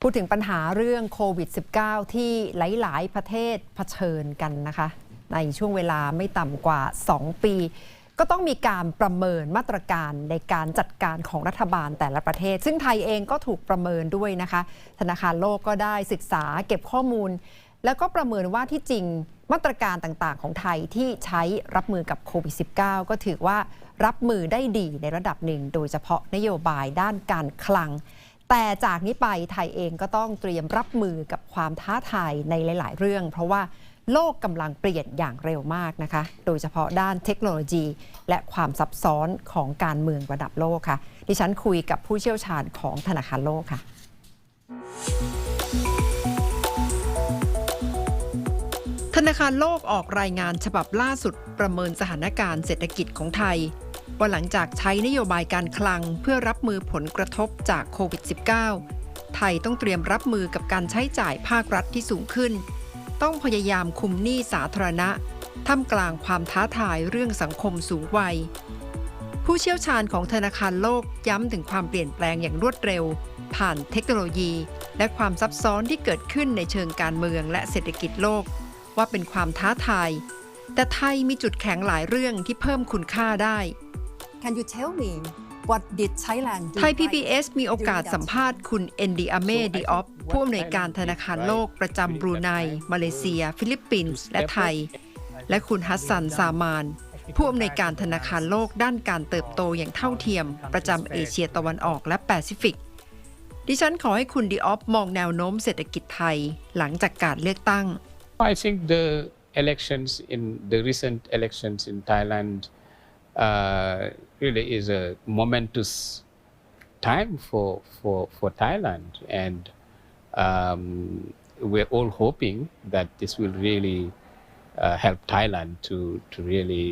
พูดถึงปัญหาเรื่องโควิด -19 ที่หลายๆประเทศเผชิญกันนะคะในช่วงเวลาไม่ต่ำกว่า 2 ปี ก็ต้องมีการประเมินมาตรการในการจัดการของรัฐบาลแต่ละประเทศซึ่งไทยเองก็ถูกประเมินด้วยนะคะธนาคารโลกก็ได้ศึกษาเก็บข้อมูลแล้วก็ประเมินว่าที่จริงมาตรการต่างๆของไทยที่ใช้รับมือกับโควิด -19 ก็ถือว่ารับมือได้ดีในระดับหนึ่งโดยเฉพาะนโยบายด้านการคลังแต่จากนี้ไปไทยเองก็ต้องเตรียมรับมือกับความท้าทายในหลายๆเรื่องเพราะว่าโลกกำลังเปลี่ยนอย่างเร็วมากนะคะโดยเฉพาะด้านเทคโนโลยีและความซับซ้อนของการเมืองระดับโลกค่ะดิฉันคุยกับผู้เชี่ยวชาญของธนาคารโลกค่ะธนาคารโลกออกรายงานฉบับล่าสุดประเมินสถานการณ์เศรษฐกิจของไทยว่าหลังจากใช้นโยบายการคลังเพื่อรับมือผลกระทบจากโควิด -19 ไทยต้องเตรียมรับมือกับการใช้จ่ายภาครัฐที่สูงขึ้นต้องพยายามคุมหนี้สาธารณะท่ามกลางความท้าทายเรื่องสังคมสูงวัยผู้เชี่ยวชาญของธนาคารโลกย้ำถึงความเปลี่ยนแปลงอย่างรวดเร็วผ่านเทคโนโลยีและความซับซ้อนที่เกิดขึ้นในเชิงการเมืองและเศรษฐกิจโลกว่าเป็นความท้าทายแต่ไทยมีจุดแข็งหลายเรื่องที่เพิ่มคุณค่าได้ Can you tell me what did Thailand do? ไทย PBS มีโอกาสสัมภาษณ์คุณเอนดิอาเมดิออฟผู้อำนวยการธนาคารโลกประจำบรูไนมาเลเซียฟิลิปปินส์และไทยและคุณฮัสซันซามานผู้อำนวยการธนาคารโลกด้านการเติบโตอย่างเท่าเทียมประจำเอเชียตะวันออกและแปซิฟิกดิฉันขอให้คุณดิออฟมองแนวโน้มเศรษฐกิจไทยหลังจากการเลือกตั้ง I think the recent elections in Thailand really is a momentous time for Thailand, and we're all hoping that this will really help Thailand to really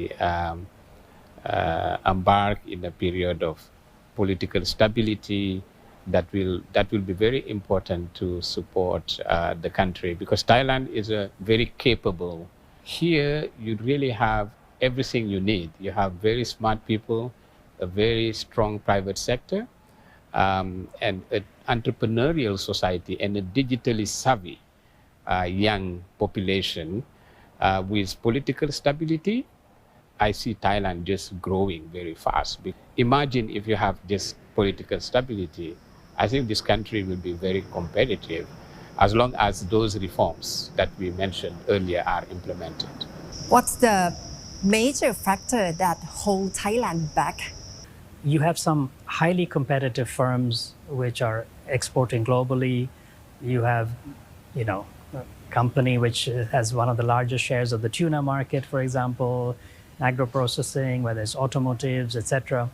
embark in a period of political stability that will be very important to support the country, because Thailand is a very capable. Here you really have everything you need. You have very smart people, a very strong private sector, and an entrepreneurial society, and a digitally savvy young population with political stability. I see Thailand just growing very fast. Imagine if you have this political stability, I think this country will be very competitive as long as those reforms that we mentioned earlier are implemented. What's the major factor that hold Thailand back? You have some highly competitive firms which are exporting globally. You have, a company which has one of the largest shares of the tuna market, for example, agro-processing, whether it's automotives, etc.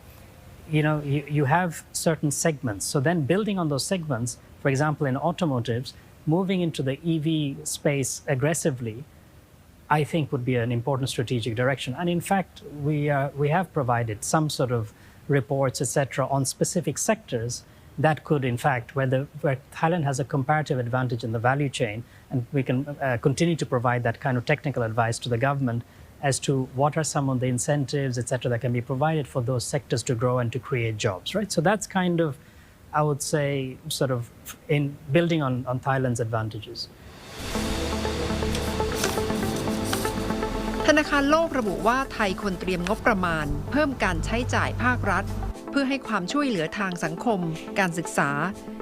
You have certain segments. So then building on those segments, for example, in automotives, moving into the EV space aggressively, I think would be an important strategic direction. And in fact, we have provided some sort of reports, etc., on specific sectors that could, in fact, where Thailand has a comparative advantage in the value chain, and we can continue to provide that kind of technical advice to the government as to what are some of the incentives, etc., that can be provided for those sectors to grow and to create jobs, right? So that's kind of, I would say, sort of in building on Thailand's advantages. ธนาคารโลกระบุว่าไทยควรเตรียมงบประมาณเพิ่มการใช้จ่ายภาครัฐเพื่อให้ความช่วยเหลือทางสังคมการศึกษา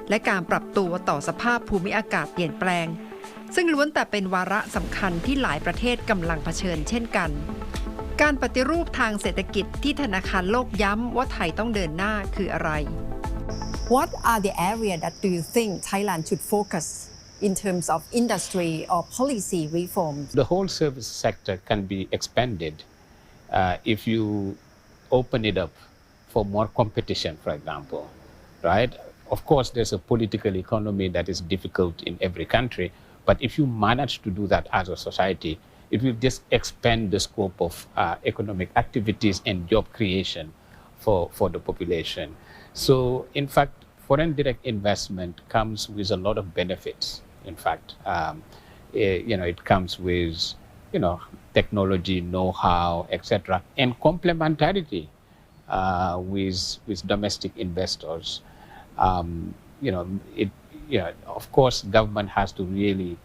และการปรับตัวต่อสภาพภูมิอากาศเปลี่ยนแปลงซึ่งล้วนแต่เป็นวาระสำคัญที่หลายประเทศกำลังเผชิญเช่นกันการปฏิรูปทางเศรษฐกิจที่ธนาคารโลกย้ำว่าไทยต้องเดินหน้าคืออะไร What are the areas that do you think Thailand should focus in terms of industry or policy reforms? The whole service sector can be expanded if you open it up for more competition, for example, right? Of course, there's a political economy that is difficult in every country, but if you manage to do that as a society, it will just expand the scope of economic activities and job creation for the population. So, in fact, foreign direct investment comes with a lot of benefits. In fact, it comes with, technology, know-how, etc., and complementarity with domestic investors. yeah, of course, government has to really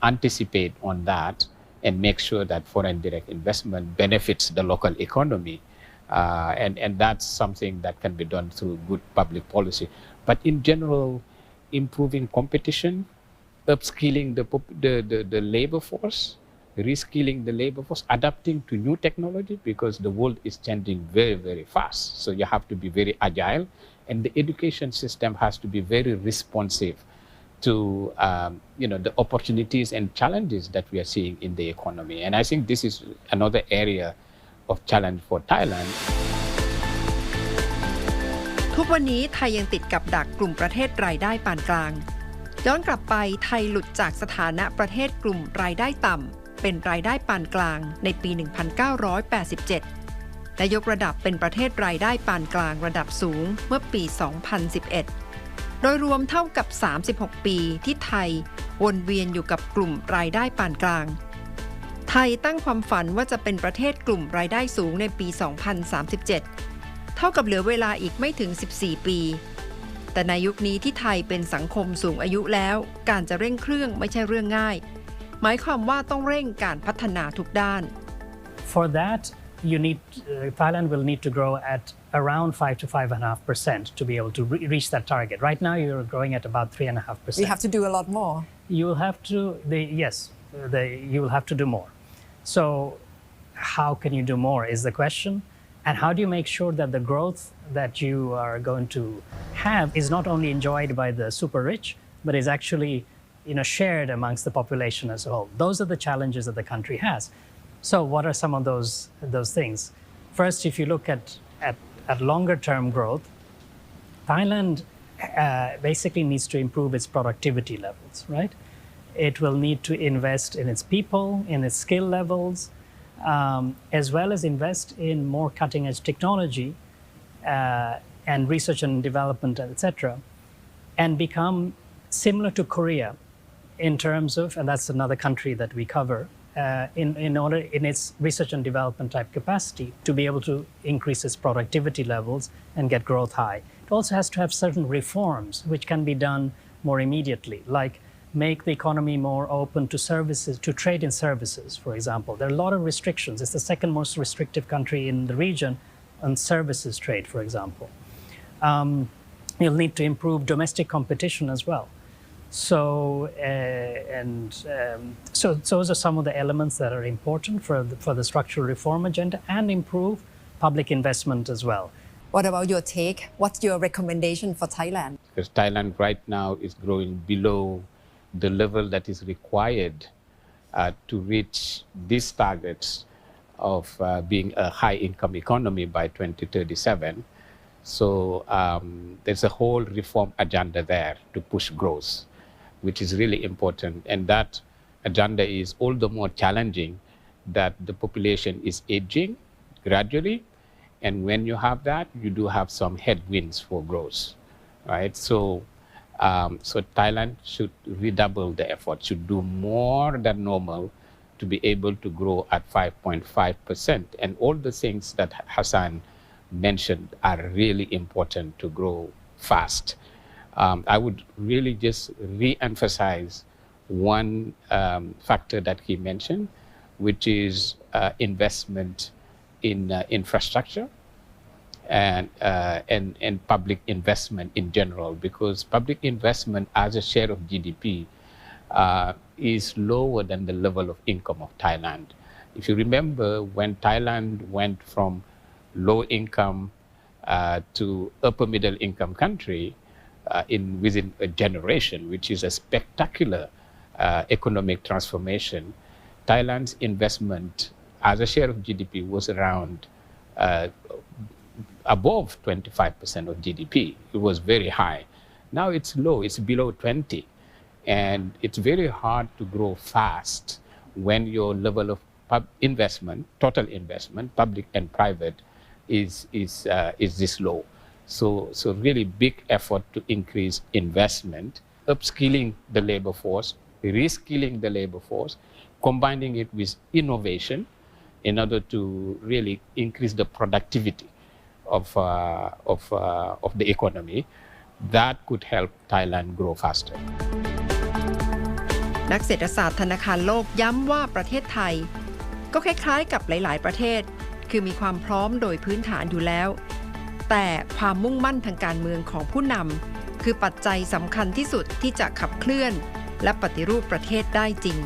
anticipate on that and make sure that foreign direct investment benefits the local economy. And that's something that can be done through good public policy. But in general, improving competition, upskilling the labor force, reskilling the labor force, adapting to new technology, because the world is changing very, very fast. So you have to be very agile, and the education system has to be very responsive to the opportunities and challenges that we are seeing in the economy. And I think this is another area of challenge for Thailand. ทุกวันนี้ไทยยังติดกับดักกลุ่มประเทศรายได้ปานกลางย้อนกลับไปไทยหลุดจากสถานะประเทศกลุ่มรายได้ต่ำเป็นรายได้ปานกลางในปี 1987 และยกระดับเป็นประเทศรายได้ปานกลางระดับสูงเมื่อปี 2011 โดยรวมเท่ากับ 36 ปีที่ไทยวนเวียนอยู่กับกลุ่มรายได้ปานกลางไทยตั้งความฝันว่าจะเป็นประเทศกลุ่มรายได้สูงในปี 2037 เท่ากับเหลือเวลาอีกไม่ถึง 14 ปี แต่ในยุคนี้ที่ไทยเป็นสังคมสูงอายุแล้วการจะเร่งเครื่องไม่ใช่เรื่องง่ายหมายความว่าต้องเร่งการพัฒนาทุกด้าน For that, Thailand will need to grow at around 5 to 5.5% to be able to reach that target. Right now, you're growing at about 3.5%. We have to do a lot more. You will have to, you will have to do more. So, how can you do more is the question. And how do you make sure that the growth that you are going to have is not only enjoyed by the super rich, but is actually shared amongst the population as a whole? Those are the challenges that the country has. So what are some of those things? First, if you look at longer term growth, Thailand basically needs to improve its productivity levels, right? It will need to invest in its people, in its skill levels, as well as invest in more cutting-edge technology and research and development, etc., and become similar to Korea in terms of, and that's another country that we cover, in its research and development type capacity to be able to increase its productivity levels and get growth high. It also has to have certain reforms which can be done more immediately, like make the economy more open to services, to trade in services, for example. There are a lot of restrictions. It's the second most restrictive country in the region on services trade, for example. You'll need to improve domestic competition as well. So those are some of the elements that are important for the structural reform agenda, and improve public investment as well. What about your take? What's your recommendation for Thailand? Because Thailand right now is growing below the level that is required to reach these targets of being a high-income economy by 2037. So there's a whole reform agenda there to push growth, which is really important. And that agenda is all the more challenging that the population is aging gradually. And when you have that, you do have some headwinds for growth, right? So Thailand should redouble the effort, should do more than normal to be able to grow at 5.5%. And all the things that Hassan mentioned are really important to grow fast. I would really just re-emphasize one factor that he mentioned, which is investment in infrastructure and public investment in general, because public investment as a share of GDP is lower than the level of income of Thailand. If you remember, when Thailand went from low income to upper middle income country, within a generation, which is a spectacular economic transformation, Thailand's investment as a share of GDP was around above 25% of GDP. It was very high. Now it's low, it's below 20. And it's very hard to grow fast when your level of investment, total investment, public and private, is this low. So really big effort to increase investment, upskilling the labor force, reskilling the labor force, combining it with innovation in order to really increase the productivity of the economy. that could help Thailand grow faster. นักเศรษฐศาสตร์ธนาคารโลกย้ำว่าประเทศไทยก็คล้ายๆกับหลายๆประเทศคือมีความพร้อมโดยพื้นฐานอยู่แล้วแต่ความมุ่งมั่นทางการเมืองของผู้นำคือปัจจัยสำคัญที่สุดที่จะขับเคลื่อนและปฏิรูปประเทศได้จริง